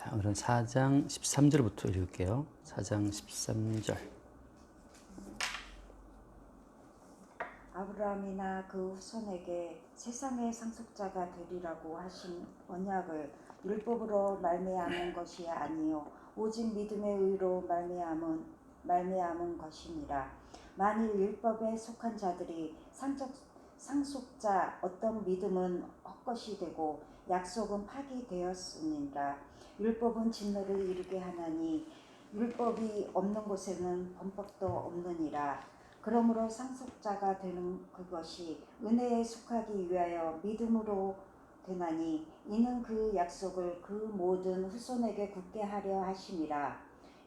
자, 오늘은 4장 13절부터 읽을게요. 4장 13절. 아브라함이나 그 후손에게 세상의 상속자가 되리라고 하신 언약을 율법으로 말미암은 것이 아니요 오직 믿음의 의로 말미암은 것이니라. 만일 율법에 속한 자들이 상속자 어떤 믿음은 헛것이 되고 약속은 파기되었으니라. 율법은 진노를 이루게 하나니 율법이 없는 곳에는 범법도 없느니라. 그러므로 상속자가 되는 그것이 은혜에 속하기 위하여 믿음으로 되나니 이는 그 약속을 그 모든 후손에게 굳게 하려 하심이라.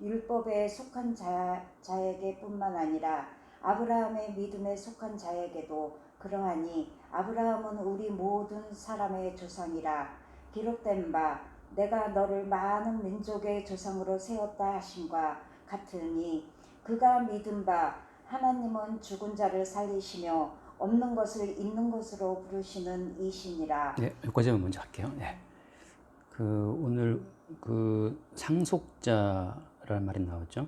율법에 속한 자에게 뿐만 아니라 아브라함의 믿음에 속한 자에게도 그러하니 아브라함은 우리 모든 사람의 조상이라. 기록된 바 내가 너를 많은 민족의 조상으로 세웠다 하심과 같으니 그가 믿은 바 하나님은 죽은 자를 살리시며 없는 것을 있는 것으로 부르시는 이시니라. 네, 여기까지만 먼저 할게요. 네. 오늘 상속자라는 말이 나왔죠.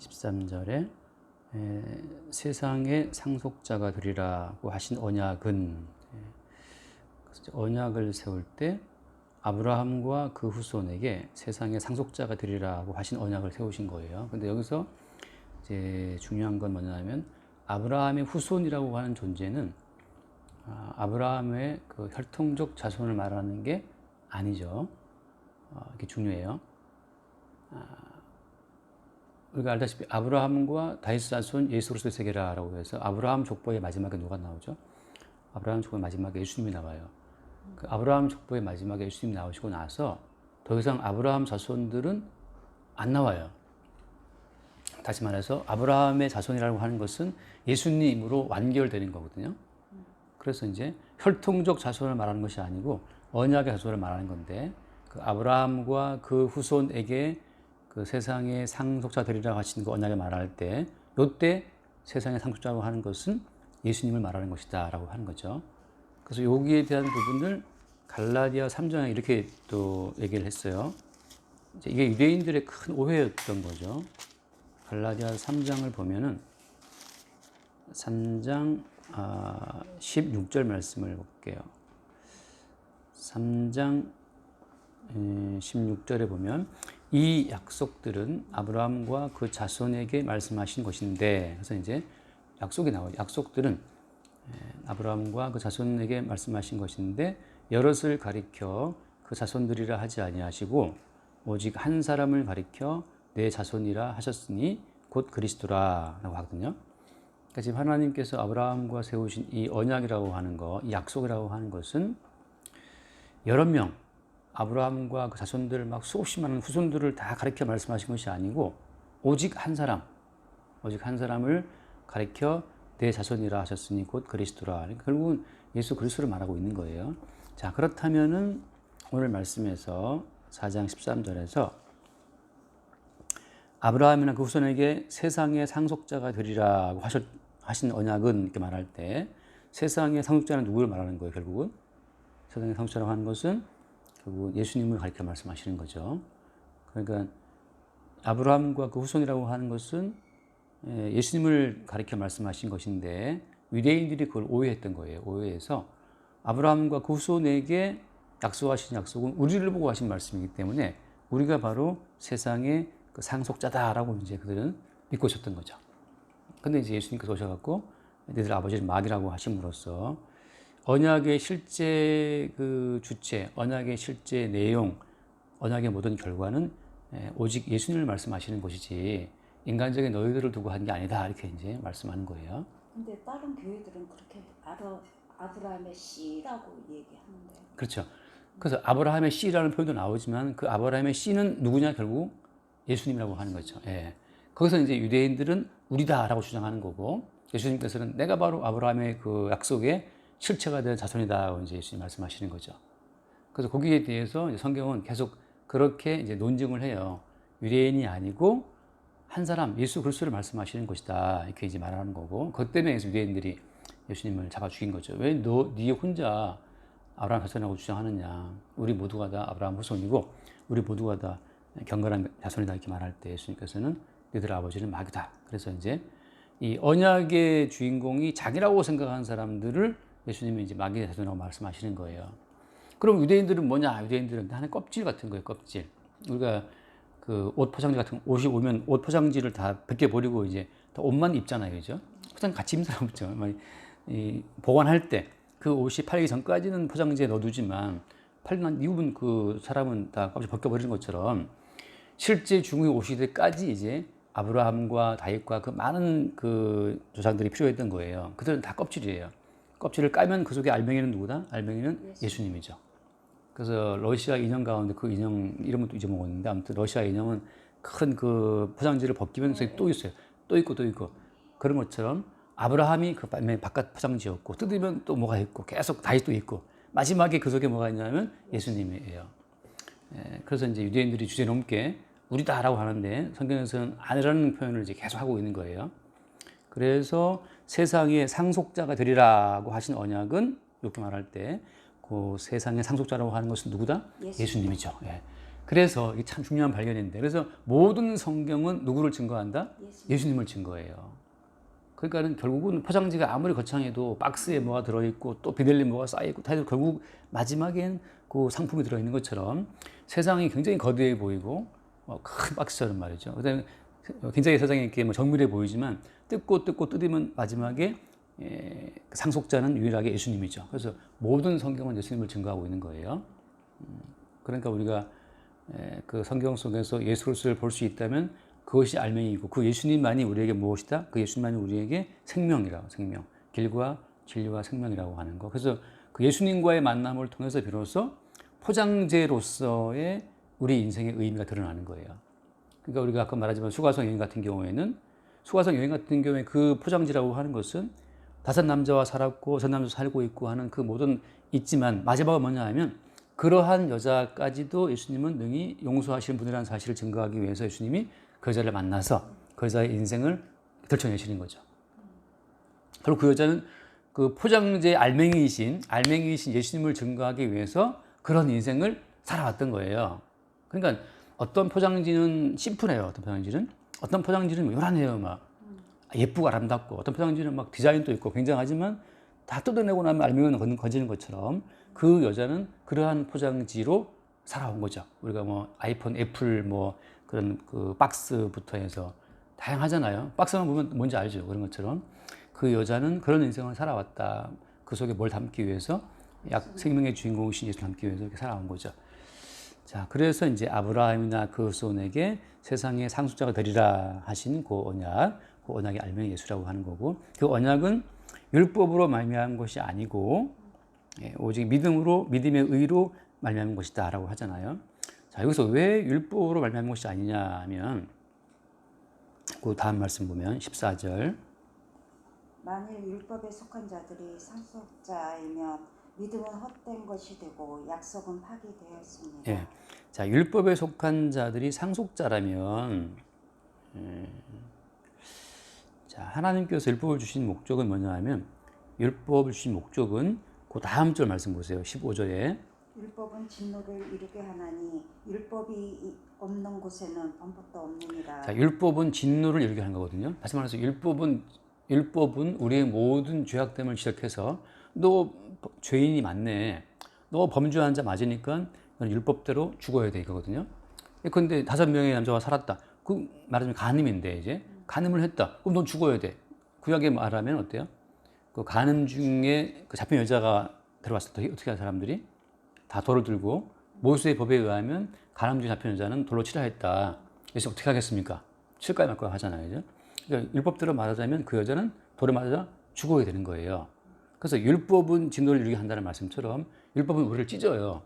13절에 세상의 상속자가 되리라고 하신 언약은, 언약을 세울 때 아브라함과 그 후손에게 세상의 상속자가 되리라고 하신 언약을 세우신 거예요. 근데 여기서 이제 중요한 건 뭐냐면 아브라함의 후손이라고 하는 존재는 아브라함의 그 혈통적 자손을 말하는 게 아니죠. 이게 중요해요. 우리가 알다시피 아브라함과 다윗 자손 예수 그리스도의 세계라라고 해서 아브라함 족보의 마지막에 누가 나오죠? 아브라함 족보의 마지막에 예수님이 나와요. 그 아브라함 족보의 마지막에 예수님이 나오시고 나서 더 이상 아브라함 자손들은 안 나와요. 다시 말해서 아브라함의 자손이라고 하는 것은 예수님으로 완결되는 거거든요. 그래서 이제 혈통적 자손을 말하는 것이 아니고 언약의 자손을 말하는 건데, 그 아브라함과 그 후손에게 그 세상의 상속자 되리라고 하신 그 언약을 말할 때, 요때 세상의 상속자라고 하는 것은 예수님을 말하는 것이다라고 하는 거죠. 그래서 여기에 대한 부분을 갈라디아 3장에 이렇게 또 얘기를 했어요. 이게 유대인들의 큰 오해였던 거죠. 갈라디아 3장을 보면은 3장 16절 말씀을 볼게요. 3장 16절에 보면 이 약속들은 아브라함과 그 자손에게 말씀하신 것인데, 그래서 이제 약속이 나와요. 약속들은 아브라함과 그 자손에게 말씀하신 것인데 여럿을 가리켜 그 자손들이라 하지 아니하시고 오직 한 사람을 가리켜 내 자손이라 하셨으니 곧 그리스도라라고 하거든요. 그러니까 지금 하나님께서 아브라함과 세우신 이 언약이라고 하는 것, 이 약속이라고 하는 것은 여러 명, 아브라함과 그 자손들 막 수없이 많은 후손들을 다 가리켜 말씀하신 것이 아니고 오직 한 사람을 가리켜 내 자손이라 하셨으니 곧 그리스도라. 그러니까 결국은 예수 그리스도를 말하고 있는 거예요. 자, 그렇다면은 오늘 말씀에서 4장 13절에서 아브라함이나 그 후손에게 세상의 상속자가 되리라고 하신 언약은 이렇게 말할 때 세상의 상속자는 누구를 말하는 거예요? 결국은 세상의 상속자라고 하는 것은 결국 예수님을 가리켜 말씀하시는 거죠. 그러니까 아브라함과 그 후손이라고 하는 것은 예수님을 가리켜 말씀하신 것인데 유대인들이 그걸 오해했던 거예요. 오해해서 아브라함과 그 후손에게 약속하신 약속은 우리를 보고 하신 말씀이기 때문에 우리가 바로 세상의 그 상속자다라고 이제 그들은 믿고 있었던 거죠. 근데 이제 예수님께서 오셔갖고 너희들 아버지를 마귀라고 하심으로써 언약의 실제 그 주체, 언약의 실제 내용, 언약의 모든 결과는 오직 예수님을 말씀하시는 것이지 인간적인 너희들을 두고 한 게 아니다, 이렇게 이제 말씀하는 거예요. 근데 다른 교회들은 그렇게 아브라함의 씨라고 얘기하는데. 그렇죠. 그래서 아브라함의 씨라는 표현도 나오지만 그 아브라함의 씨는 누구냐? 결국 예수님이라고 하는 거죠. 예. 거기서 이제 유대인들은 우리다라고 주장하는 거고 예수님께서는 내가 바로 아브라함의 그 약속의 실체가 된 자손이다라고 이제 예수님 말씀하시는 거죠. 그래서 거기에 대해서 성경은 계속 그렇게 이제 논증을 해요. 유대인이 아니고 한 사람 예수 그리스도를 말씀하시는 것이다, 이렇게 이제 말하는 거고, 그것 때문에 유대인들이 예수님을 잡아 죽인 거죠. 왜 네 혼자 아브라함 자손이라고 주장하느냐. 우리 모두가 다 아브라함 후손이고 우리 모두가 다 경건한 자손이다 이렇게 말할 때 예수님께서는 너희들 아버지는 마귀다. 그래서 이제 이 언약의 주인공이 자기라고 생각하는 사람들을 예수님이 이제 마귀의 자손이라고 말씀하시는 거예요. 그럼 유대인들은 뭐냐? 유대인들은 하나의 껍질 같은 거예요, 껍질. 우리가 그 옷 포장지 같은 옷이 오면 옷 포장지를 다 벗겨버리고 이제 다 옷만 입잖아요, 그죠? 포장 같이 입는 사람 있죠. 이 보관할 때 그 옷이 팔기 전까지는 포장지에 넣어두지만 팔고 난 이후는 그 사람은 다 껍질 벗겨버리는 것처럼 실제 중국의 옷이 될 때까지 이제 아브라함과 다윗과 그 많은 그 조상들이 필요했던 거예요. 그들은 다 껍질이에요. 껍질을 까면 그 속에 알맹이는 누구다? 알맹이는 예수님이죠. 그래서 러시아 인형 가운데 그 인형 이름은 또 잊어먹었는데 아무튼 러시아 인형은 큰 그 포장지를 벗기면 속에 또 있어요. 또 있고 또 있고 그런 것처럼 아브라함이 그 바깥 포장지였고 뜯으면 또 뭐가 있고 계속 다윗도 있고 마지막에 그 속에 뭐가 있냐면 예수님이에요. 그래서 이제 유대인들이 주제넘게 우리다라고 하는데 성경에서는 아니라는 표현을 이제 계속 하고 있는 거예요. 그래서 세상의 상속자가 되리라고 하신 언약은 이렇게 말할 때 그 세상의 상속자라고 하는 것은 누구다? 예수님이죠. 예. 그래서 이게 참 중요한 발견인데 그래서 모든 성경은 누구를 증거한다? 예수님을 증거해요. 그러니까는 결국은 포장지가 아무리 거창해도 박스에 뭐가 들어있고 또 비닐에 뭐가 쌓여있고 다 해도 결국 마지막엔 그 상품이 들어있는 것처럼 세상이 굉장히 거대해 보이고 큰 박스처럼 말이죠. 그다음에 굉장히 세상이 이렇게 뭐 정밀해 보이지만 뜯고 뜯으면 마지막에 상속자는 유일하게 예수님이죠. 그래서 모든 성경은 예수님을 증거하고 있는 거예요. 그러니까 우리가 그 성경 속에서 예수 그리스도를 볼 수 있다면 그것이 알맹이고 그 예수님만이 우리에게 무엇이다? 그 예수님만이 우리에게 생명이라고 생명, 길과 진리와 생명이라고 하는 거. 그래서 그 예수님과의 만남을 통해서 비로소 포장재로서의 우리 인생의 의미가 드러나는 거예요. 그러니까 우리가 아까 말하지만 수가성 여행 같은 경우에는 수가성 여행 같은 경우에 그 포장지라고 하는 것은 다섯 남자와 살았고 전 남자 살고 있고 하는 그 모든 있지만 마지막은 뭐냐 하면 그러한 여자까지도 예수님은 능히 용서하시는 분이라는 사실을 증거하기 위해서 예수님이 그 여자를 만나서 그 여자의 인생을 들춰내시는 거죠. 그리고 그 여자는 그 포장지의 알맹이이신 예수님을 증거하기 위해서 그런 인생을 살아왔던 거예요. 그러니까 어떤 포장지는 심플해요. 어떤 포장지는 요란해요. 막 예쁘고 아름답고 어떤 포장지는 막 디자인도 있고 굉장하지만 다 뜯어내고 나면 알맹이는 건지는 것처럼 그 여자는 그러한 포장지로 살아온 거죠. 우리가 뭐 아이폰, 애플 뭐 그런 그 박스부터 해서 다양하잖아요. 박스만 보면 뭔지 알죠. 그런 것처럼 그 여자는 그런 인생을 살아왔다. 그 속에 뭘 담기 위해서 생명의 주인공이신 예수를 담기 위해서 이렇게 살아온 거죠. 자, 그래서 이제 아브라함이나 그 후손에게 세상의 상속자가 되리라 하신 그 언약의 알맹이 예수라고 하는 거고 그 언약은 율법으로 말미암은 것이 아니고 오직 믿음의 의로 말미암은 것이다라고 하잖아요. 자, 여기서 왜 율법으로 말미암은 것이 아니냐 하면 그 다음 말씀 보면 14절 만일 율법에 속한 자들이 상속자이면 믿음은 헛된 것이 되고 약속은 파기되었습니다. 예. 자, 율법에 속한 자들이 상속자라면 자, 하나님께서 율법을 주신 목적은 뭐냐 하면 율법을 주신 목적은 그 다음 절 말씀 보세요. 15절에 율법은 진노를 이루게 하나니 율법이 없는 곳에는 범법도 없느니라. 자, 율법은 진노를 이루게 하는 거거든요. 다시 말해서 율법은 우리의 모든 죄악됨을 지적해서 너 죄인이 많네. 너 범죄한 자 맞으니까 너는 율법대로 죽어야 돼 이거거든요. 그런데 5명의 남자가 살았다. 그 말하자면 간음인데 이제 간음을 했다. 그럼 넌 죽어야 돼. 구약에 말하면 어때요? 그 간음 중에 그 잡힌 여자가 들어왔을 때 어떻게 하는 사람들이 다 돌을 들고 모세의 법에 의하면 간음 중에 잡힌 여자는 돌로 치라 했다. 그래서 어떻게 하겠습니까? 칠까지 말까 하잖아요. 그죠? 그러니까 율법대로 말하자면 그 여자는 돌에 맞아 죽어야 되는 거예요. 그래서 율법은 진노를 이루게 한다는 말씀처럼 율법은 우리를 찢어요.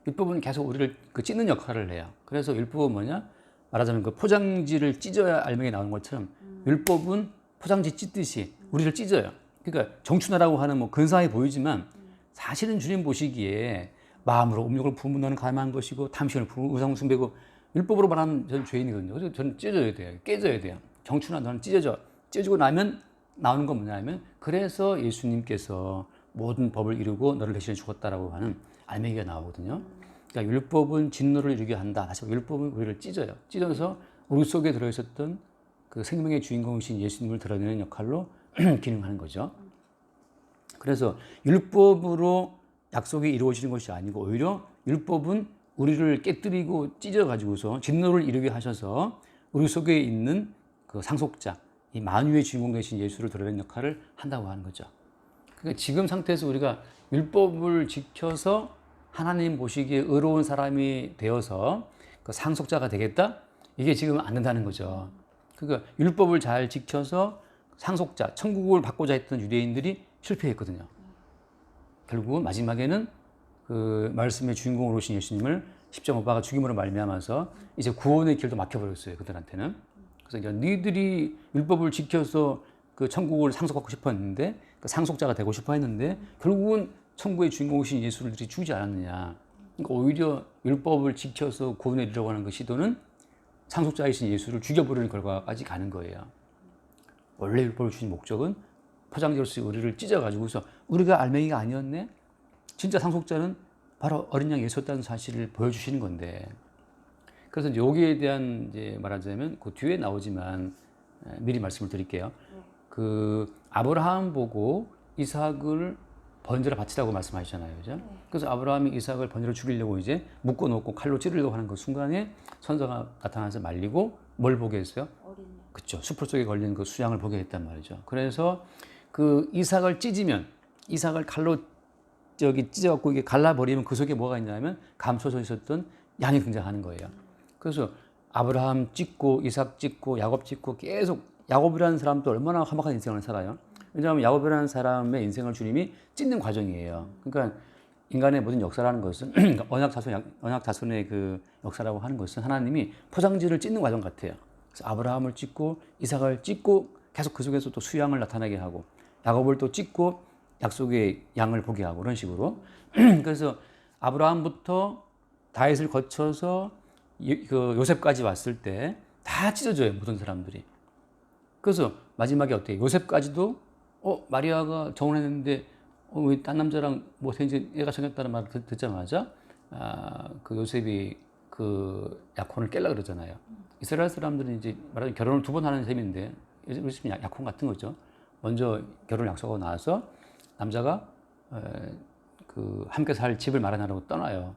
율법은 계속 우리를 그 찢는 역할을 해요. 그래서 율법은 뭐냐? 말하자면 그 포장지를 찢어야 알맹이 나오는 것처럼 율법은 포장지 찢듯이 우리를 찢어요. 그러니까 정춘하라고 하는 뭐 근사해 보이지만 사실은 주님 보시기에 마음으로 음욕을 품은 너는 가늠한 것이고 탐심을 품은 우상 숭배고 율법으로 말하면 저는 죄인이거든요. 그래서 저는 찢어져야 돼요. 깨져야 돼요. 정춘하 너는 찢어져. 찢어지고 나면 나오는 건 뭐냐면 그래서 예수님께서 모든 법을 이루고 너를 대신해 죽었다라고 하는 알맹이가 나오거든요. 그러니까 율법은 진노를 이루게 한다. 다시 말해 율법은 우리를 찢어요. 찢어서 우리 속에 들어있었던 그 생명의 주인공이신 예수님을 드러내는 역할로 기능하는 거죠. 그래서 율법으로 약속이 이루어지는 것이 아니고 오히려 율법은 우리를 깨뜨리고 찢어가지고서 진노를 이루게 하셔서 우리 속에 있는 그 상속자, 이 만유의 주인공 되신 예수를 드러내는 역할을 한다고 하는 거죠. 그러니까 지금 상태에서 우리가 율법을 지켜서 하나님 보시기에 의로운 사람이 되어서 그 상속자가 되겠다? 이게 지금 안 된다는 거죠. 그러니까 율법을 잘 지켜서 상속자, 천국을 받고자 했던 유대인들이 실패했거든요. 결국은 마지막에는 그 말씀의 주인공으로 오신 예수님을 십자가 못 박아 죽임으로 말미암아서 이제 구원의 길도 막혀버렸어요. 그들한테는. 그래서 이제 너희들이 율법을 지켜서 그 천국을 상속하고 싶어 했는데 그 상속자가 되고 싶어 했는데 결국은 천국의 주인공이신 예수를 주지 않았느냐. 그러니까 오히려 율법을 지켜서 구원에 이르려고 하는 그 시도는 상속자이신 예수를 죽여버리는 결과까지 가는 거예요. 원래 율법을 주신 목적은 포장지로서 우리를 찢어가지고서 우리가 알맹이가 아니었네? 진짜 상속자는 바로 어린 양 예수였다는 사실을 보여주시는 건데. 그래서 여기에 대한 이제 말하자면 그 뒤에 나오지만 미리 말씀을 드릴게요. 그 아브라함 보고 이삭을 번제로 바치라고 말씀하시잖아요. 그죠? 그래서 아브라함이 이삭을 번제로 죽이려고 이제 묶어 놓고 칼로 찌르려고 하는 그 순간에 천사가 나타나서 말리고 뭘 보게 했어요? 그쵸. 수풀 속에 걸린 그 수양을 보게 했단 말이죠. 그래서 그 이삭을 찢으면 이삭을 칼로 찢어갖고 이게 갈라버리면 그 속에 뭐가 있냐면 감춰져 있었던 양이 등장하는 거예요. 그래서 아브라함 찢고 이삭 찢고 야곱 찢고 계속 야곱이라는 사람도 얼마나 험악한 인생을 살아요. 왜냐하면 야곱이라는 사람의 인생을 주님이 찢는 과정이에요. 그러니까 인간의 모든 역사라는 것은 언약 자손의 그 역사라고 하는 것은 하나님이 포장지를 찢는 과정 같아요. 그래서 아브라함을 찢고 이삭을 찢고 계속 그 속에서 또 수양을 나타나게 하고 야곱을 또 찢고 약속의 양을 보게 하고 그런 식으로. 그래서 아브라함부터 다윗을 거쳐서 그 요셉까지 왔을 때 다 찢어져요, 모든 사람들이. 그래서 마지막에 어때요? 요셉까지도 마리아가 정혼했는데 왜 딴 남자랑 뭐 이제 애가 생겼다는 말을 듣자마자 그 요셉이 그 약혼을 깨려 그러잖아요. 이스라엘 사람들은 이제 말하자면 결혼을 2번 하는 셈인데 요즘 약혼 같은 거죠. 먼저 결혼 약속하고 나서 남자가 그 함께 살 집을 마련하려고 떠나요.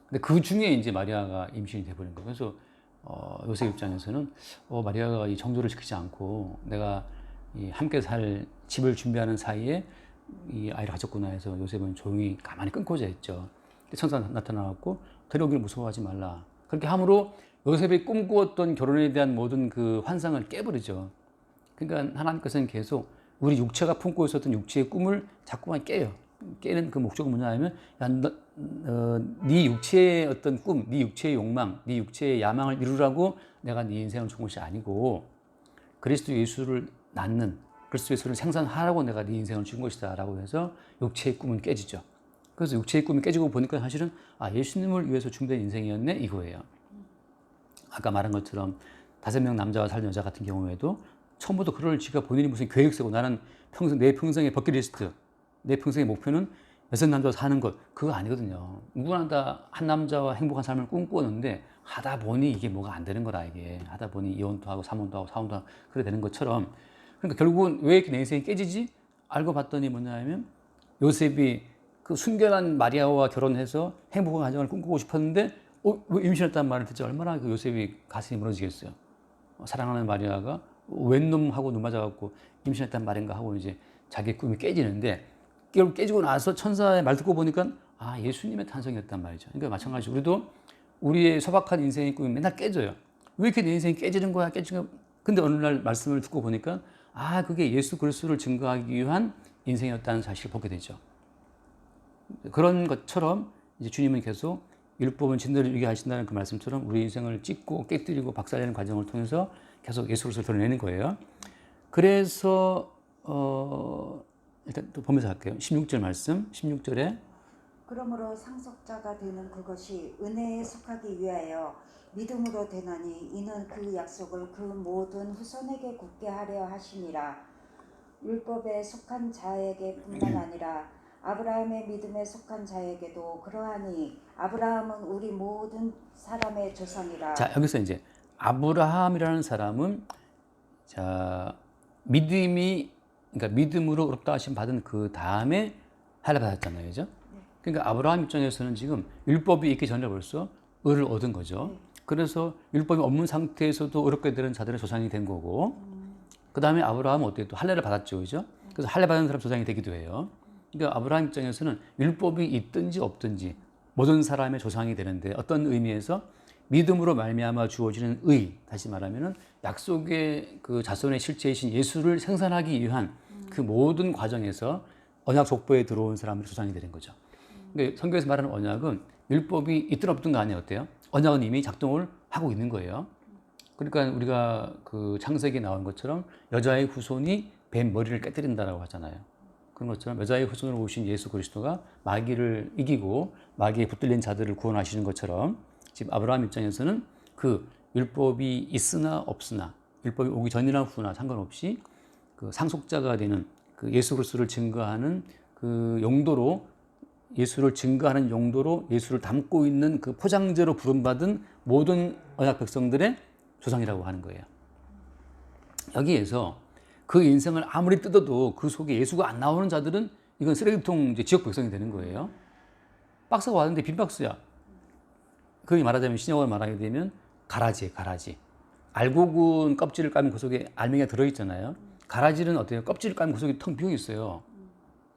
근데 그 중에 이제 마리아가 임신이 돼버린 거예요. 그래서 요셉 입장에서는 마리아가 이 정조를 지키지 않고 내가 이 함께 살 집을 준비하는 사이에 이 아이를 가졌구나 해서 요셉은 조용히 가만히 끊고자 했죠. 근데 천사 나타나갖고 데려오기를 무서워하지 말라. 그렇게 함으로 요셉이 꿈꾸었던 결혼에 대한 모든 그 환상을 깨버리죠. 그러니까 하나님께서는 계속 우리 육체가 품고 있었던 육체의 꿈을 자꾸만 깨요. 깨는 그 목적은 뭐냐면 네 육체의 어떤 꿈, 네 육체의 욕망, 네 육체의 야망을 이루라고 내가 네 인생을 준 것이 아니고 그리스도 예수를 낳는, 그리스도 예수를 생산하라고 내가 네 인생을 준 것이다 라고 해서 육체의 꿈은 깨지죠. 그래서 육체의 꿈이 깨지고 보니까 사실은 예수님을 위해서 준비된 인생이었네 이거예요. 아까 말한 것처럼 5명 남자와 살던 여자 같은 경우에도 처음부터 그럴 지가 본인이 무슨 계획 세고 나는 내 평생의 버킷리스트, 내 평생의 목표는 6남자와 사는 것, 그거 아니거든요. 누구나 다 한 남자와 행복한 삶을 꿈꾸었는데 하다 보니 이게 뭐가 안 되는 거라 이게. 하다 보니 이혼도 하고 3혼도 하고 4혼도 하고 그래 되는 것처럼. 그러니까 결국은 왜 이렇게 내 인생이 깨지지? 알고 봤더니 뭐냐면 요셉이 그 순결한 마리아와 결혼해서 행복한 가정을 꿈꾸고 싶었는데 왜 임신했다는 말을 듣자 얼마나 그 요셉이 가슴이 무너지겠어요. 사랑하는 마리아가 웬 놈하고 눈 맞아갖고 임신했단 말인가 하고 이제 자기 꿈이 깨지는데 깨지고 나서 천사의 말 듣고 보니까 예수님의 탄생이었단 말이죠. 그러니까 마찬가지로 우리도 우리의 소박한 인생의 꿈이 맨날 깨져요. 왜 이렇게 내 인생이 깨지는 거야? 근데 어느 날 말씀을 듣고 보니까 그게 예수 그리스도를 증거하기 위한 인생이었다는 사실을 보게 되죠. 그런 것처럼 이제 주님은 계속 율법은 진노를 이루게 하신다는 그 말씀처럼 우리 인생을 찢고 깨뜨리고 박살내는 과정을 통해서 계속 예수 그리스도를 드러내는 거예요. 그래서 일단 또 보면서 할게요. 16절 말씀, 16절에 그러므로 상속자가 되는 그것이 은혜에 속하기 위하여 믿음으로 되나니 이는 그 약속을 그 모든 후손에게 굳게 하려 하심이라. 율법에 속한 자에게뿐만 아니라 아브라함의 믿음에 속한 자에게도 그러하니 아브라함은 우리 모든 사람의 조상이라. 자, 여기서 이제 아브라함이라는 사람은 자, 그러니까 믿음으로 의롭다 하심 받은 그 다음에 할례 받았잖아요. 그죠? 그러니까 아브라함 입장에서는 지금 율법이 있기 전에 벌써 의를 얻은 거죠. 그래서 율법이 없는 상태에서도 의롭게 되는 자들의 조상이 된 거고, 그 다음에 아브라함은 어때요? 또 할례를 받았죠. 그죠? 그래서 할례 받은 사람 조상이 되기도 해요. 그러니까 아브라함 입장에서는 율법이 있든지 없든지 모든 사람의 조상이 되는데, 어떤 의미에서 믿음으로 말미암아 주어지는 의, 다시 말하면은 약속의 그 자손의 실체이신 예수를 생산하기 위한 그 모든 과정에서 언약 족보에 들어온 사람들이 조상이 되는 거죠. 근데 성경에서 말하는 언약은 율법이 있든 없든 간에 어때요? 언약은 이미 작동을 하고 있는 거예요. 그러니까 우리가 그 창세기에 나온 것처럼 여자의 후손이 뱀 머리를 깨뜨린다라고 하잖아요. 그런 것처럼 여자의 후손으로 오신 예수 그리스도가 마귀를 이기고 마귀에 붙들린 자들을 구원하시는 것처럼, 지금 아브라함 입장에서는 그 율법이 있으나 없으나, 율법이 오기 전이나 후나 상관없이 그 상속자가 되는 그 예수 그리스도를 증거하는 그 용도로, 예수를 증거하는 용도로 예수를 담고 있는 그 포장재로 부름받은 모든 언약 백성들의 조상이라고 하는 거예요. 여기에서 그 인생을 아무리 뜯어도 그 속에 예수가 안 나오는 자들은 이건 쓰레기통 이제 지역 백성이 되는 거예요. 박스가 왔는데 빈 박스야. 거기 말하자면, 신약어로 말하게 되면 가라지예요, 가라지. 알곡은 껍질을 까면 그 속에 알맹이가 들어있잖아요. 가라지는 어때요? 껍질을 까면 그 속에 텅 비어 있어요.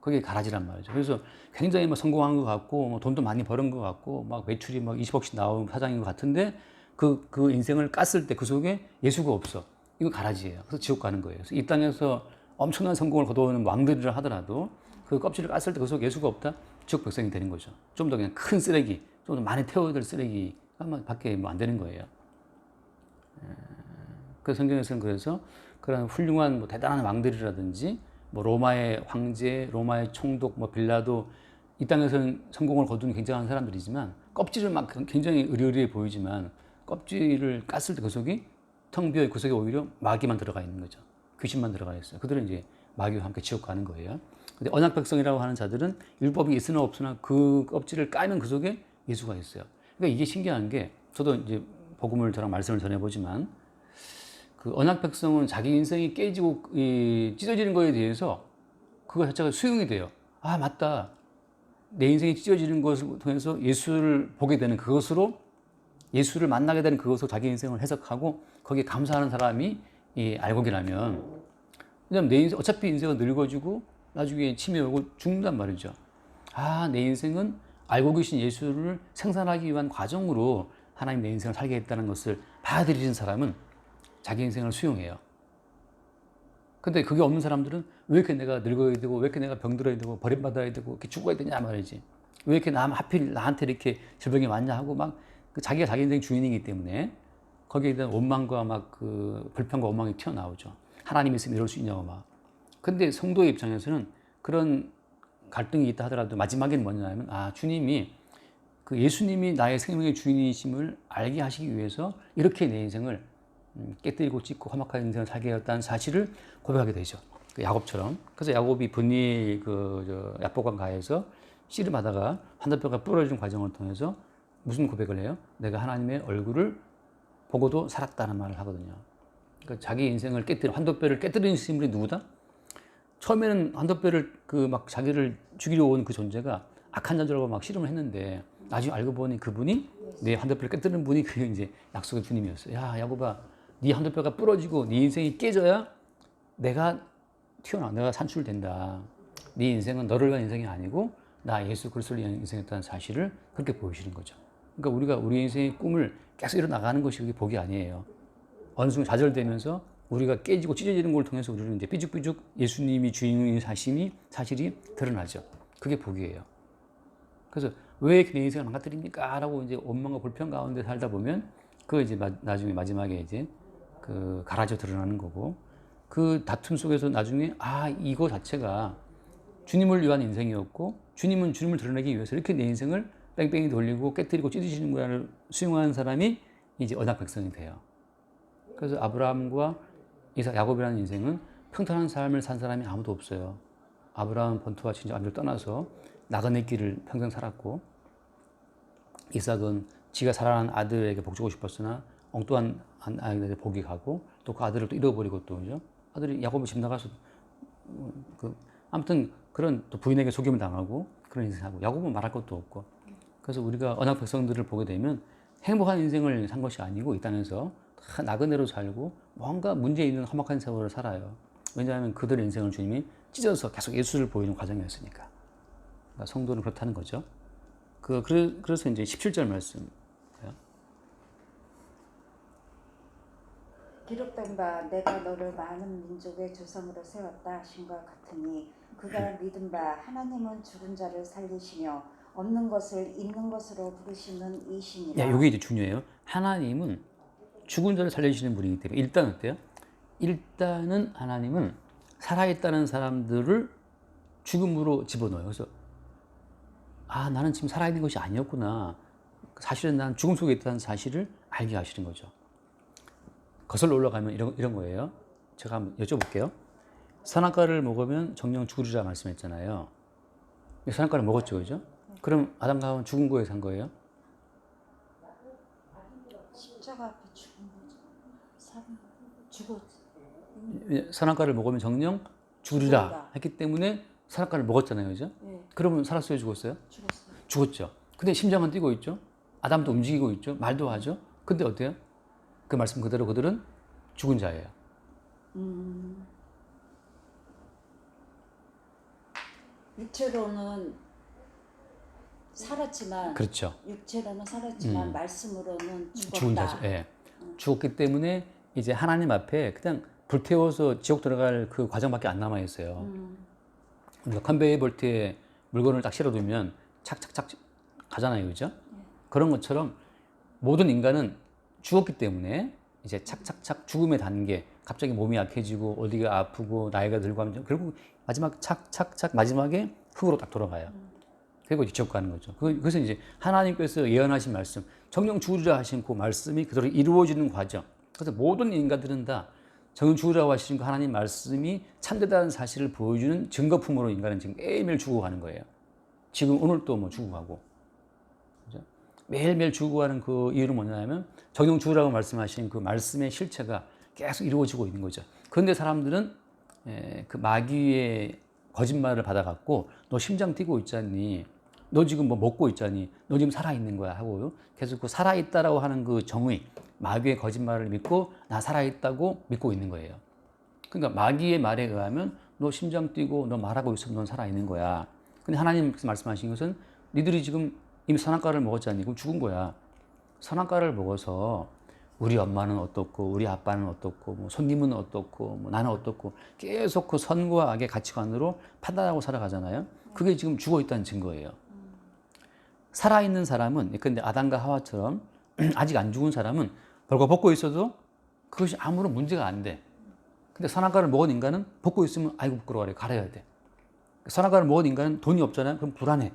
그게 가라지란 말이죠. 그래서 굉장히 뭐 성공한 것 같고, 뭐 돈도 많이 버는 것 같고, 막 매출이 막 20억씩 나온 사장인 것 같은데, 그 인생을 깠을 때 그 속에 예수가 없어. 이거 가라지예요. 그래서 지옥 가는 거예요. 그래서 이 땅에서 엄청난 성공을 거둬오는 왕들이라 하더라도 그 껍질을 깠을 때 그 속에 예수가 없다? 지옥 백성이 되는 거죠. 좀 더 그냥 큰 쓰레기, 좀 더 많이 태워야 될 쓰레기가 밖에 뭐 안 되는 거예요. 그 성경에서는 그래서 그런 훌륭한 뭐 대단한 왕들이라든지 뭐 로마의 황제, 로마의 총독, 뭐 빌라도, 이 땅에서는 성공을 거둔 굉장한 사람들이지만 껍질은 막 굉장히 의리의리해 보이지만 껍질을 깠을 때 그 속이 텅 비어, 그 속에 오히려 마귀만 들어가 있는 거죠. 귀신만 들어가 있어요. 그들은 이제 마귀와 함께 지옥 가는 거예요. 근데 언약 백성이라고 하는 자들은 율법이 있으나 없으나 그 껍질을 까면 그 속에 예수가 있어요. 그러니까 이게 신기한 게, 저도 이제 복음을 저랑 말씀을 전해보지만, 그 언약 백성은 자기 인생이 깨지고 찢어지는 거에 대해서 그거 자체가 수용이 돼요. 아, 맞다. 내 인생이 찢어지는 것을 통해서 예수를 보게 되는 그것으로, 예수를 만나게 되는 그것으로 자기 인생을 해석하고 거기에 감사하는 사람이 이 알곡이라면, 왜냐면 내 인생, 어차피 인생은 늙어지고 나중에 치매 오고 죽는단 말이죠. 아, 내 인생은 알고 계신 예수를 생산하기 위한 과정으로 하나님 내 인생을 살게 했다는 것을 받아들이는 사람은 자기 인생을 수용해요. 근데 그게 없는 사람들은 왜 이렇게 내가 늙어야 되고, 왜 이렇게 내가 병들어야 되고, 버림받아야 되고, 이렇게 죽어야 되냐 말이지. 왜 이렇게 하필 나한테 이렇게 질병이 왔냐 하고 막 자기가 자기 인생 주인이기 때문에 거기에 대한 원망과 막 그 불평과 원망이 튀어나오죠. 하나님 있으면 이럴 수 있냐고 막. 근데 성도의 입장에서는 그런 갈등이 있다 하더라도 마지막에는 뭐냐면, 아, 주님이, 그 예수님이 나의 생명의 주인이심을 알게 하시기 위해서 이렇게 내 인생을 깨뜨리고 찢고 험악한 인생을 살게 했다는 사실을 고백하게 되죠. 그 야곱처럼. 그래서 야곱이 분이 약복강 가에서 씨름하다가 환도뼈가 부러지는 과정을 통해서 무슨 고백을 해요? 내가 하나님의 얼굴을 보고도 살았다는 말을 하거든요. 그러니까 자기 인생을 환도뼈를 깨뜨리는 인물이 누구다? 처음에는 환도뼈를 막 자기를 죽이려 온 그 존재가 악한 자들하고 막 씨름을 했는데, 나중에 알고 보니 그분이, 내 환도뼈를 깨뜨리는 분이 그게 이제 약속의 주님이었어요. 야, 야곱아, 네 환도뼈가 부러지고 네 인생이 깨져야 내가 내가 산출된다. 네 인생은 너를 위한 인생이 아니고 나 예수 그리스도를 위한 인생이었다는 사실을 그렇게 보여주시는 거죠. 그러니까 우리가 우리 인생의 꿈을 계속 이뤄나가는 것이 그게 복이 아니에요. 어느 순간 좌절되면서 우리가 깨지고 찢어지는 걸 통해서 우리는 이제 삐죽삐죽 예수님이 주인인 사실이 드러나죠. 그게 복이에요. 그래서 왜 내 인생을 망가뜨립니까? 라고 이제 원망과 불평 가운데 살다 보면 그 이제 나중에 마지막에 이제 그 가라져 드러나는 거고, 그 다툼 속에서 나중에 이거 자체가 주님을 위한 인생이었고, 주님은 주님을 드러내기 위해서 이렇게 내 인생을 뺑뺑이 돌리고 깨뜨리고 찢으시는 거를 수용하는 사람이 이제 언약 백성이 돼요. 그래서 아브라함과 야곱이라는 인생은 평탄한 삶을 산 사람이 아무도 없어요. 아브라함 본토와 친정 아비를 떠나서 나그네 길을 평생 살았고, 이삭은 지가 사랑하는 아들에게 복 주고 싶었으나 엉뚱한 아들에게 복이 가고, 또 그 아들을 또 잃어버리고, 또 그죠? 아들이 야곱이 집 나가서 아무튼 그런, 또 부인에게 속임을 당하고 그런 인생하고, 야곱은 말할 것도 없고. 그래서 우리가 언약 백성들을 보게 되면 행복한 인생을 산 것이 아니고 이 땅에서 다 나그네로 살고 뭔가 문제 있는 험악한 세월을 살아요. 왜냐하면 그들의 인생을 주님이 찢어서 계속 예수를 보이는 과정이었으니까. 그러니까 성도는 그렇다는 거죠. 그래서 이제 17절 말씀. 기록된 바 내가 너를 많은 민족의 조상으로 세웠다 하신 것 같으니 그가 믿은 바 하나님은 죽은 자를 살리시며 없는 것을 있는 것으로 부르시는 이시니라. 이게 이제 중요해요. 하나님은 죽은 자를 살리시는 분이기 때문에 일단 어때요? 일단은 하나님은 살아있다는 사람들을 죽음으로 집어넣어요. 그래서 나는 지금 살아있는 것이 아니었구나. 사실은 난 죽음 속에 있다는 사실을 알게 하시는 거죠. 거슬러 올라가면 이런 거예요. 제가 한번 여쭤볼게요. 선악과를 먹으면 정령 죽으리라 말씀했잖아요. 선악과를 먹었죠, 그죠? 그럼 아담과 하와는 죽은 거에 산 거예요? 십자가 앞에 죽은 거죠. 죽었지. 선악과를 먹으면 정령 죽으리라 했기 때문에 선악과를 먹었잖아요, 그죠? 네. 그러면 살았어요, 죽었어요? 죽었어요. 죽었죠. 근데 심장은 뛰고 있죠. 아담도 움직이고 있죠. 말도 하죠. 근데 어때요? 그 말씀 그대로 그들은 죽은 자예요. 육체로는 살았지만, 그렇죠. 육체로는 살았지만 말씀으로는 죽었다. 죽은 자죠. 예. 죽었기 때문에 이제 하나님 앞에 그냥 불태워서 지옥 들어갈 그 과정밖에 안 남아 있어요. 우리가 컨베이어 벨트에 물건을 딱 실어두면 착착착 가잖아요, 그죠? 그런 것처럼 모든 인간은 죽었기 때문에 이제 착착착 죽음의 단계, 갑자기 몸이 약해지고 어디가 아프고 나이가 들고 하면 결국 마지막 착착착 마지막에 흙으로 딱 돌아가요. 그리고 이제 지옥 가는 거죠. 그래서 이제 하나님께서 예언하신 말씀, 정령 죽으리라 하신 그 말씀이 그대로 이루어지는 과정. 그래서 모든 인간들은 다 정령 죽으리라고 하신 그 하나님 말씀이 참되다는 사실을 보여주는 증거품으로 인간은 지금 매일매일 죽어가는 거예요. 지금 오늘 또 뭐 죽어가고. 그죠? 매일매일 죽어가는 그 이유는 뭐냐면 정령 죽으라고 말씀하신 그 말씀의 실체가 계속 이루어지고 있는 거죠. 그런데 사람들은 그 마귀의 거짓말을 받아갖고 너 심장 뛰고 있잖니, 너 지금 뭐 먹고 있잖니, 너 지금 살아있는 거야 하고 계속 그 살아있다라고 하는 그 정의, 마귀의 거짓말을 믿고 나 살아있다고 믿고 있는 거예요. 그러니까 마귀의 말에 의하면 너 심장 뛰고 너 말하고 있으면 넌 살아있는 거야. 근데 하나님께서 말씀하신 것은 니들이 지금 이미 선악과를 먹었잖니, 그럼 죽은 거야. 선악과를 먹어서 우리 엄마는 어떻고 우리 아빠는 어떻고 뭐 손님은 어떻고 뭐 나는 어떻고 계속 그 선과 악의 가치관으로 판단하고 살아가잖아요. 그게 지금 죽어 있다는 증거예요. 살아있는 사람은, 근데 아담과 하와처럼 아직 안 죽은 사람은 벌거벗고 있어도 그것이 아무런 문제가 안 돼. 근데 선악과를 먹은 인간은 벗고 있으면 아이고 부끄러워래, 가려야 돼. 선악과를 먹은 인간은 돈이 없잖아요. 그럼 불안해.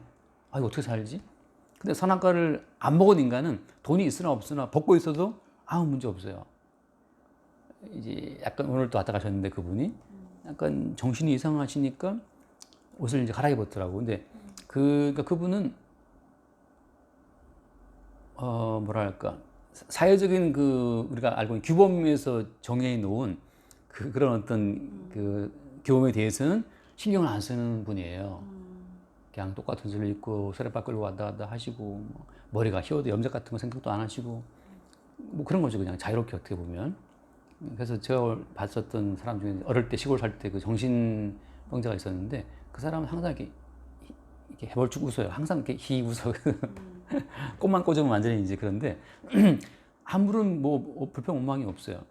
아이고 어떻게 살지? 근데 선악과를 안 먹은 인간은 돈이 있으나 없으나 벗고 있어도 아무 문제 없어요. 이제 약간 오늘 또 왔다 가셨는데 그분이 약간 정신이 이상하시니까 옷을 이제 갈아입었더라고. 근데 그러니까 그분은 뭐랄까 사회적인 그 우리가 알고 있는 규범에서 정해 놓은 그런 어떤 그 교범에 대해서는 신경을 안 쓰는 분이에요. 그냥 똑같은 옷을 입고 서랍바 끌고 왔다 갔다 하시고 뭐 머리가 휘어도 염색 같은 거 생각도 안 하시고 뭐 그런 거죠. 그냥 자유롭게 어떻게 보면. 그래서 제가 봤었던 사람 중에 어릴 때 시골 살 때 그 정신병자가 있었는데 그 사람은 항상 이렇게 해벌쭉 웃어요. 항상 이렇게 히 웃어. 꽃만 꽂으면 완전히 이제 그런데 아무런 뭐 불평 원망이 없어요.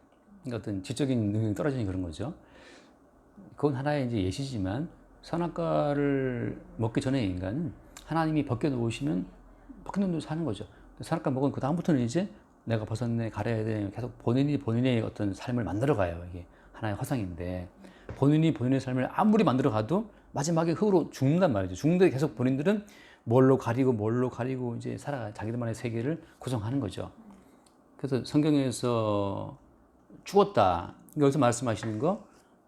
그러니까 어떤 지적인 능력이 떨어지는 그런 거죠. 그건 하나의 이제 예시지만 선악과를 먹기 전에 인간은 하나님이 벗겨놓으시면 벗겨놓은 대로 사는 거죠. 선악과 먹은 그 다음부터는 이제 내가 벗었네, 가려야 돼. 계속 본인의 어떤 삶을 만들어가요. 이게 하나의 허상인데 본인이 본인의 삶을 아무리 만들어가도 마지막에 흙으로 죽는단 말이죠. 죽는데 계속 본인들은 뭘로 가리고 이제 자기들만의 세계를 구성하는 거죠. 그래서 성경에서 죽었다. 여기서 말씀하시는 거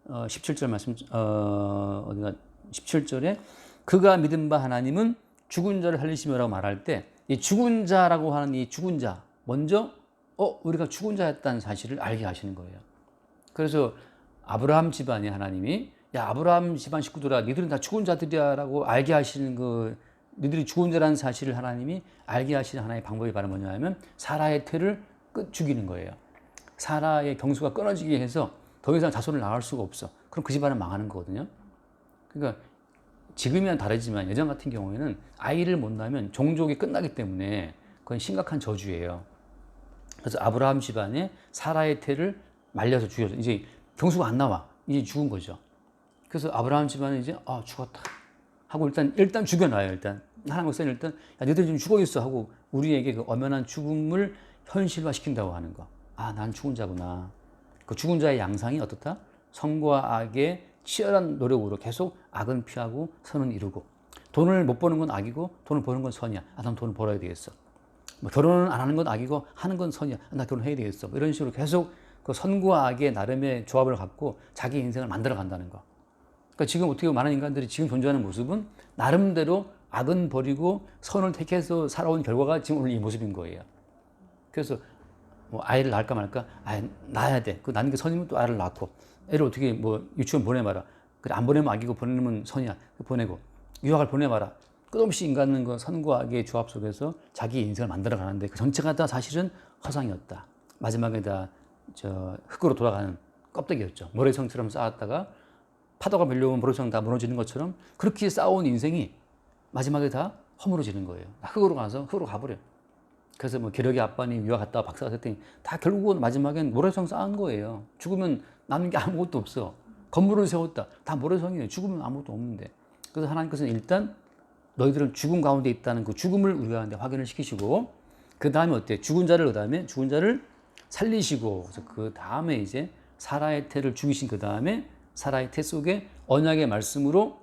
17절 말씀 어디가 17절에 그가 믿은 바 하나님은 죽은 자를 살리시며라고 말할 때 이 죽은 자라고 하는 이 죽은 자 먼저 우리가 죽은 자였다는 사실을 알게 하시는 거예요. 그래서 아브라함 집안이 하나님이 야 아브라함 집안 식구들아 니들은 다 죽은 자들이야라고 알게 하시는 그 니들이 죽은 자라는 사실을 하나님이 알게 하시는 하나의 방법이 바로 뭐냐면 사라의 태를 죽이는 거예요. 사라의 경수가 끊어지게 해서 더 이상 자손을 낳을 수가 없어. 그럼 그 집안은 망하는 거거든요. 그러니까 지금이랑 다르지만 예전 같은 경우에는 아이를 못 낳으면 종족이 끝나기 때문에 그건 심각한 저주예요. 그래서 아브라함 집안에 사라의 태를 말려서 죽여서 이제 경수가 안 나와. 이제 죽은 거죠. 그래서 아브라함 집안은 이제 죽었다 하고 일단 죽여놔요. 일단 하나님께서는 일단 야 너희들 지금 죽어 있어 하고 우리에게 그 엄연한 죽음을 현실화 시킨다고 하는 거. 난 죽은 자구나. 그 죽은 자의 양상이 어떻다? 선과 악의 치열한 노력으로 계속 악은 피하고 선은 이루고 돈을 못 버는 건 악이고 돈을 버는 건 선이야. 난 돈을 벌어야 되겠어. 결혼을 안 하는 건 악이고 하는 건 선이야. 나 결혼해야 되겠어. 이런 식으로 계속 그 선과 악의 나름의 조합을 갖고 자기 인생을 만들어 간다는 거. 그러니까 지금 어떻게 보면 많은 인간들이 지금 존재하는 모습은 나름대로 악은 버리고 선을 택해서 살아온 결과가 지금 오늘 이 모습인 거예요. 그래서 아이를 낳을까 말까? 낳아야 돼. 그 낳는 게 선이면 또 아이를 낳고 애를 어떻게 유치원 보내봐라. 그래 안 보내면 악이고 보내면 선이야. 보내고 유학을 보내봐라. 끝없이 인간은 그 선과 악의 조합 속에서 자기 인생을 만들어 가는데 그 전체가 다 사실은 허상이었다. 마지막에 다 흙으로 돌아가는 껍데기였죠. 모래성처럼 쌓았다가 파도가 밀려오면 모래성 다 무너지는 것처럼 그렇게 쌓아온 인생이 마지막에 다 허물어지는 거예요. 흙으로 가서 흙으로 가버려. 그래서 기러기 아빠니 유학 갔다가 박사가 됐더니 다 결국은 마지막엔 모래성 쌓은 거예요. 죽으면 남는 게 아무것도 없어. 건물을 세웠다. 다 모래성이에요. 죽으면 아무것도 없는데. 그래서 하나님께서는 일단 너희들은 죽음 가운데 있다는 그 죽음을 우리가 확인을 시키시고 그 다음에 어때? 죽은 자를 살리시고 그래서 그 다음에 이제 사라의 태를 죽이신 그 다음에 사라의 태 속에 언약의 말씀으로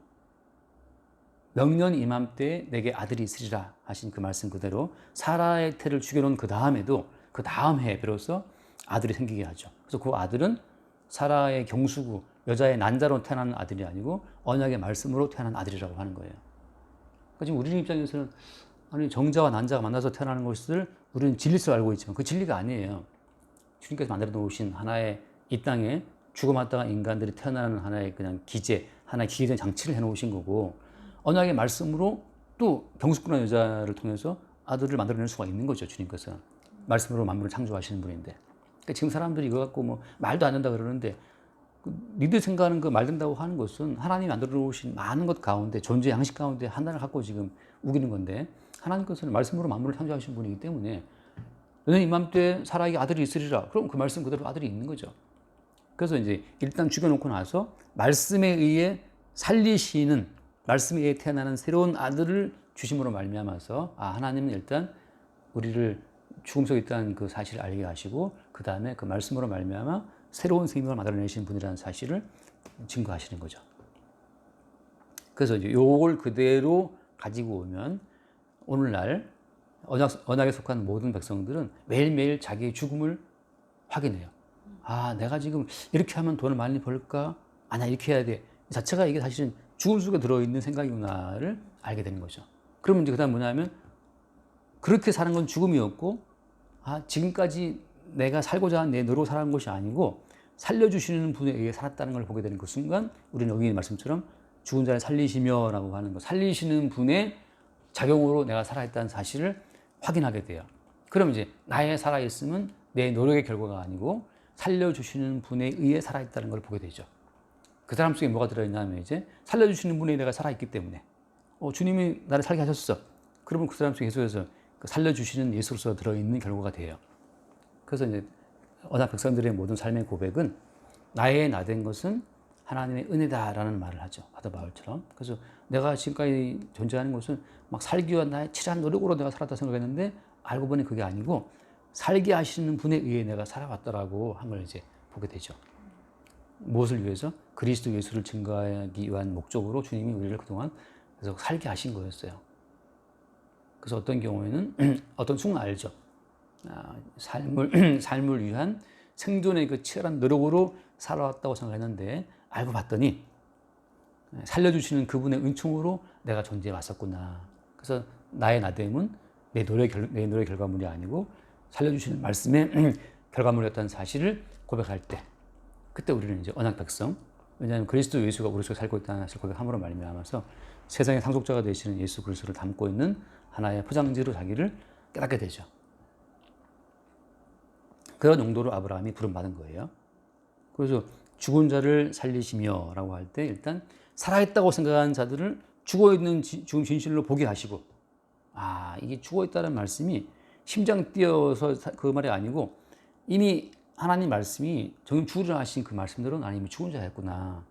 명년 이맘때에 내게 아들이 있으리라 하신 그 말씀 그대로 사라의 태를 죽여놓은 그 다음에도 그 다음 해에 비로소 아들이 생기게 하죠. 그래서 그 아들은 사라의 경수구 여자의 난자로 태어난 아들이 아니고 언약의 말씀으로 태어난 아들이라고 하는 거예요. 그러니까 지금 우리 입장에서는 정자와 난자가 만나서 태어나는 것을 우리는 진리로 알고 있지만 그 진리가 아니에요. 주님께서 만들어 놓으신 하나의 이 땅에 죽어마땅한 인간들이 태어나는 하나의 그냥 기재, 하나의 기계적인 장치를 해놓으신 거고 언약의 말씀으로 또 경수꾼한 여자를 통해서 아들을 만들어낼 수가 있는 거죠. 주님께서 말씀으로 만물을 창조하시는 분인데 그러니까 지금 사람들이 이거 갖고 말도 안 된다 그러는데 니들 생각하는 그 말 된다고 하는 것은 하나님이 만들어 놓으신 많은 것 가운데 존재 양식 가운데 하나를 갖고 지금 우기는 건데 하나님께서는 말씀으로 만물을 창조하신 분이기 때문에 너는 이맘때 사라에게 아들이 있으리라. 그럼 그 말씀 그대로 아들이 있는 거죠. 그래서 이제 일단 죽여놓고 나서 말씀에 의해 살리시는 말씀에 의해 태어나는 새로운 아들을 주심으로 말미암아서 하나님은 일단 우리를 죽음 속에 있다는 그 사실을 알게 하시고 그 다음에 그 말씀으로 말미암아 새로운 생명을 만들어내신 분이라는 사실을 증거하시는 거죠. 그래서 이제 요걸 그대로 가지고 오면 오늘날 언약에 속한 모든 백성들은 매일매일 자기의 죽음을 확인해요. 내가 지금 이렇게 하면 돈을 많이 벌까? 아니야, 이렇게 해야 돼. 이 자체가 이게 사실은 죽음 속에 들어있는 생각이구나를 알게 되는 거죠. 그러면 이제 그 다음 뭐냐면 그렇게 사는 건 죽음이었고 지금까지 내가 살고자 한 내 노력으로 살아간 것이 아니고 살려주시는 분에 의해 살았다는 걸 보게 되는 그 순간 우리는 여기 있는 말씀처럼 죽은 자를 살리시며 라고 하는 거 살리시는 분의 작용으로 내가 살아있다는 사실을 확인하게 돼요. 그럼 이제 나의 살아있음은 내 노력의 결과가 아니고 살려주시는 분에 의해 살아있다는 걸 보게 되죠. 그 사람 속에 뭐가 들어있냐면 이제 살려주시는 분에 내가 살아있기 때문에 주님이 나를 살게 하셨어. 그러면 그 사람 속에 계속해서 살려주시는 예수로서 들어있는 결과가 돼요. 그래서 이제 언약 백성들의 모든 삶의 고백은 나의 나된 것은 하나님의 은혜다라는 말을 하죠. 사도 바울처럼. 그래서 내가 지금까지 존재하는 것은 막 살기 위한 나의 치열한 노력으로 내가 살았다 생각했는데 알고 보니 그게 아니고 살게 하시는 분에 의해 내가 살아왔다라고 한 걸 이제 보게 되죠. 무엇을 위해서? 그리스도 예수를 증거하기 위한 목적으로 주님이 우리를 그동안 계속 살게 하신 거였어요. 그래서 어떤 경우에는 어떤 순간 알죠. 삶을 위한 생존의 그 치열한 노력으로 살아왔다고 생각했는데 알고 봤더니 살려주시는 그분의 은총으로 내가 존재해 왔었구나. 그래서 나의 나됨은 내 노래 결과물이 아니고 살려주시는 말씀의 결과물이었다는 사실을 고백할 때, 그때 우리는 이제 언약 백성, 왜냐하면 그리스도 예수가 우리 속에 살고 있다는 사실을 고백함으로 말미암아서 세상의 상속자가 되시는 예수 그리스도를 담고 있는 하나의 포장지로 자기를 깨닫게 되죠. 그런 용도로 아브라함이 부름받은 거예요. 그래서 죽은 자를 살리시며 라고 할 때 일단 살아있다고 생각하는 자들을 죽어있는 죽음 진실로 보게 하시고, 이게 죽어있다는 말씀이 심장 뛰어서 그 말이 아니고 이미 하나님 말씀이 정말 죽으리라 하신 그 말씀대로 나는 이미 죽은 자였구나.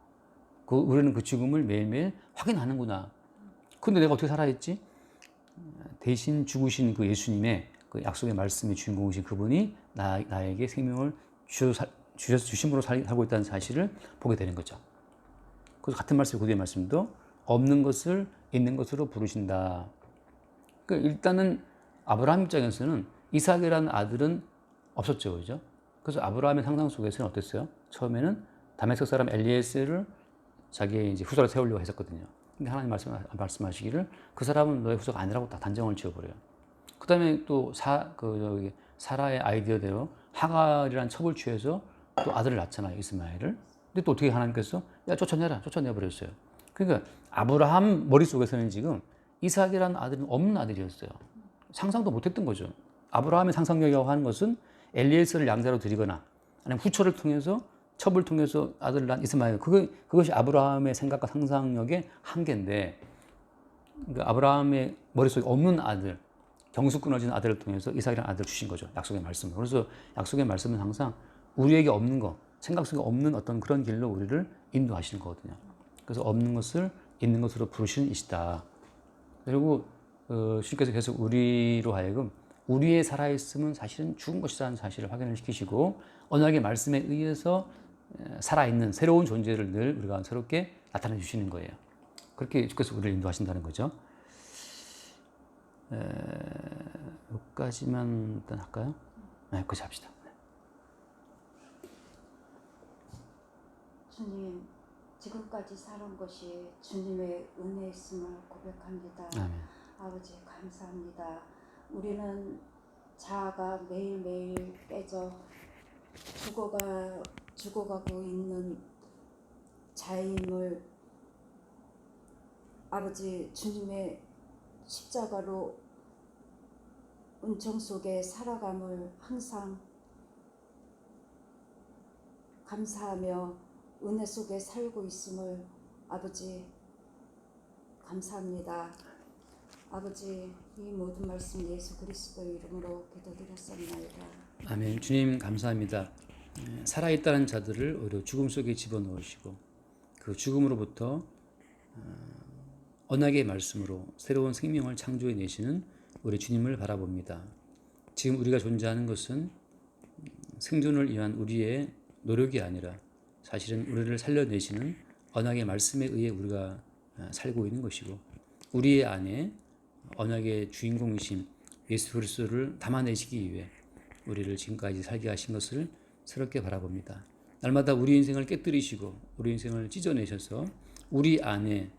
우리는 그 죽음을 매일매일 확인하는구나. 근데 내가 어떻게 살아있지? 대신 죽으신 그 예수님의 그 약속의 말씀의 주인공이신 그분이 나에게 생명을 주심으로 살고 있다는 사실을 보게 되는 거죠. 그래서 같은 말씀, 그 뒤의 말씀도 없는 것을 있는 것으로 부르신다. 그러니까 일단은 아브라함 입장에서는 이삭이라는 아들은 없었죠, 그죠? 그래서 아브라함의 상상 속에서는 어땠어요? 처음에는 다메섹 사람 엘리에셀을 자기의 이제 후사로 세우려고 했었거든요. 근데 하나님 말씀하시기를 그 사람은 너의 후사가 아니라고 딱 단정을 지어버려요. 그 다음에 또 사라의 아이디어대로 하갈이라는 첩을 취해서 또 아들을 낳잖아요, 이스마엘을. 근데 또 어떻게 하나님께서 쫓아내버렸어요. 그러니까 아브라함 머릿속에서는 지금 이삭이라는 아들은 없는 아들이었어요. 상상도 못했던 거죠. 아브라함의 상상력이라고 하는 것은 엘리에셀을 양자로 드리거나 아니면 후처를 통해서 첩을 통해서 아들을 낳은 이스마엘, 그것이 아브라함의 생각과 상상력의 한계인데, 그러니까 아브라함의 머릿속에 없는 아들, 경수 끊어진 아들을 통해서 이삭이라는 아들을 주신 거죠. 약속의 말씀으로. 그래서 약속의 말씀은 항상 우리에게 없는 거, 생각 속에 없는 어떤 그런 길로 우리를 인도하시는 거거든요. 그래서 없는 것을 있는 것으로 부르시는 이시다. 그리고 주님께서 계속 우리로 하여금 우리의 살아있음은 사실은 죽은 것이라는 사실을 확인을 시키시고, 언약의 말씀에 의해서 살아있는 새로운 존재를 늘 우리가 새롭게 나타내 주시는 거예요. 그렇게 주께서 우리를 인도하신다는 거죠. 여기까지만 일단 할까요? 네, 여기까지 합시다. 주님, 지금까지 살은 것이 주님의 은혜였음을 고백합니다. 아멘. 아버지 감사합니다. 우리는 자아가 매일매일 깨져 죽어가고 있는 자임을 아버지 주님의 십자가로 은총 속에 살아감을 항상 감사하며 은혜 속에 살고 있음을 아버지 감사합니다. 아버지, 이 모든 말씀 예수 그리스도의 이름으로 기도드렸습니다. 아멘. 주님 감사합니다. 살아있다는 자들을 오히려 죽음 속에 집어넣으시고 그 죽음으로부터 언약의 말씀으로 새로운 생명을 창조해 내시는 우리 주님을 바라봅니다. 지금 우리가 존재하는 것은 생존을 위한 우리의 노력이 아니라 사실은 우리를 살려내시는 언약의 말씀에 의해 우리가 살고 있는 것이고, 우리의 안에 언약의 주인공이신 예수 그리스도를 담아내시기 위해 우리를 지금까지 살게 하신 것을 새롭게 바라봅니다. 날마다 우리 인생을 깨뜨리시고 우리 인생을 찢어내셔서 우리 안에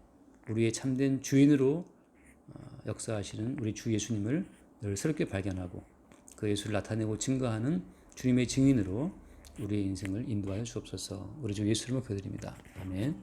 우리의 참된 주인으로 역사하시는 우리 주 예수님을 늘 새롭게 발견하고 그 예수를 나타내고 증거하는 주님의 증인으로 우리의 인생을 인도하여 주옵소서. 우리 주 예수 이름으로 기도드립니다. 아멘.